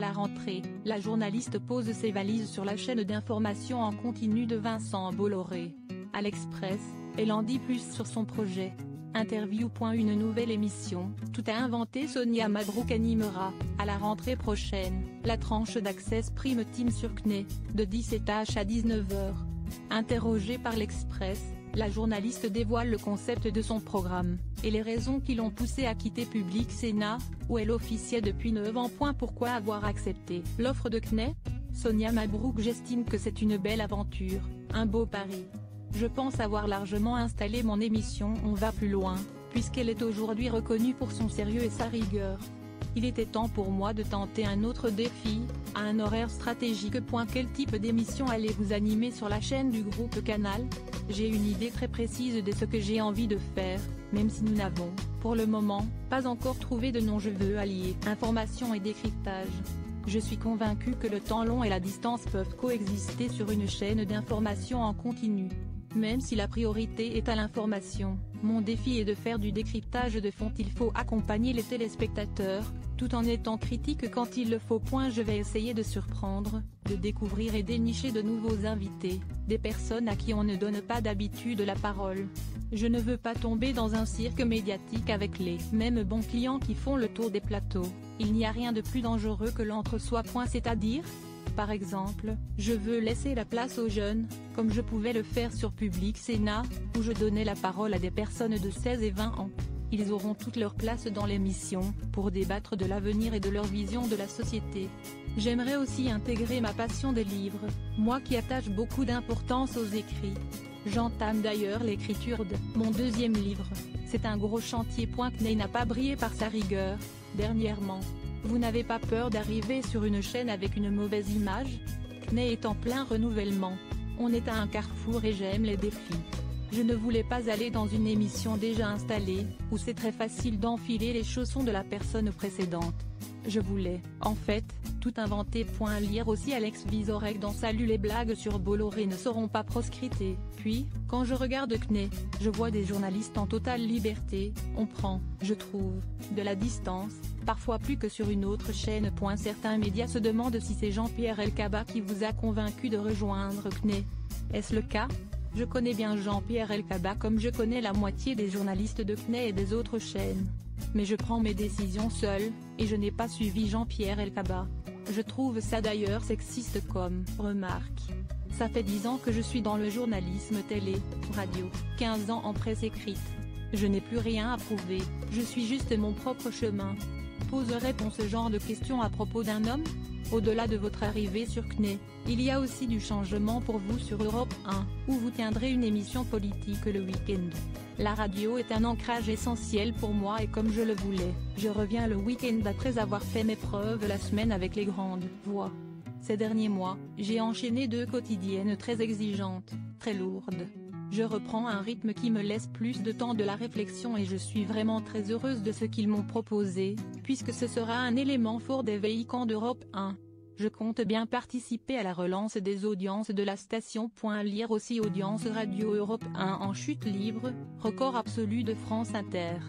la rentrée, la journaliste pose ses valises sur la chaîne d'information en continu de Vincent Bolloré. À l'Express, elle en dit plus sur son projet. Interview. Une nouvelle émission, Tout à inventer. Sonia Mabrouk animera, à la rentrée prochaine, la tranche d'Access Prime Time sur CNeT, de 17h à 19h. Interrogée par l'Express, la journaliste dévoile le concept de son programme, et les raisons qui l'ont poussée à quitter Public Sénat, où elle officiait depuis 9 ans. Pourquoi avoir accepté l'offre de CNeT? Sonia Mabrouk. J'estime que c'est une belle aventure, un beau pari. Je pense avoir largement installé mon émission On va plus loin, puisqu'elle est aujourd'hui reconnue pour son sérieux et sa rigueur. Il était temps pour moi de tenter un autre défi, à un horaire stratégique. Quel type d'émission allez vous animer sur la chaîne du groupe Canal? J'ai une idée très précise de ce que j'ai envie de faire, même si nous n'avons, pour le moment, pas encore trouvé de nom. Je veux allier information et décryptage. Je suis convaincu que le temps long et la distance peuvent coexister sur une chaîne d'information en continu. Même si la priorité est à l'information, mon défi est de faire du décryptage de fond. Il faut accompagner les téléspectateurs, tout en étant critique quand il le faut. Je vais essayer de surprendre, de découvrir et dénicher de nouveaux invités, des personnes à qui on ne donne pas d'habitude la parole. Je ne veux pas tomber dans un cirque médiatique avec les mêmes bons clients qui font le tour des plateaux. Il n'y a rien de plus dangereux que l'entre-soi. C'est-à-dire, par exemple, je veux laisser la place aux jeunes, comme je pouvais le faire sur Public Sénat, où je donnais la parole à des personnes de 16 et 20 ans. Ils auront toute leur place dans l'émission, pour débattre de l'avenir et de leur vision de la société. J'aimerais aussi intégrer ma passion des livres, moi qui attache beaucoup d'importance aux écrits. J'entame d'ailleurs l'écriture de mon deuxième livre. C'est un gros chantier. CNeT n'a pas brillé par sa rigueur, dernièrement. Vous n'avez pas peur d'arriver sur une chaîne avec une mauvaise image? CNeT est en plein renouvellement. On est à un carrefour et j'aime les défis. Je ne voulais pas aller dans une émission déjà installée, où c'est très facile d'enfiler les chaussons de la personne précédente. Je voulais, en fait, tout inventer. Lire aussi Alex Vizorek dans Salut. Les blagues sur Bolloré ne seront pas proscrites. Puis, quand je regarde CNeT, je vois des journalistes en totale liberté. On prend, je trouve, de la distance, parfois plus que sur une autre chaîne. Certains médias se demandent si c'est Jean-Pierre Elkabbach qui vous a convaincu de rejoindre CNeT. Est-ce le cas? Je connais bien Jean-Pierre Elkabbach comme je connais la moitié des journalistes de CNeT et des autres chaînes. Mais je prends mes décisions seule, et je n'ai pas suivi Jean-Pierre Elkabbach. Je trouve ça d'ailleurs sexiste comme remarque. Ça fait 10 ans que je suis dans le journalisme télé, radio, 15 ans en presse écrite. Je n'ai plus rien à prouver, je suis juste mon propre chemin. Poserez-on ce genre de questions à propos d'un homme? Au-delà de votre arrivée sur CNeT, il y a aussi du changement pour vous sur Europe 1, où vous tiendrez une émission politique le week-end. La radio est un ancrage essentiel pour moi et comme je le voulais, je reviens le week-end après avoir fait mes preuves la semaine avec les grandes voix. Ces derniers mois, j'ai enchaîné 2 quotidiennes très exigeantes, très lourdes. Je reprends un rythme qui me laisse plus de temps de la réflexion et je suis vraiment très heureuse de ce qu'ils m'ont proposé, puisque ce sera un élément fort des Veillants d'Europe 1. Je compte bien participer à la relance des audiences de la station. Lire aussi Audience Radio Europe 1 en chute libre, record absolu de France Inter.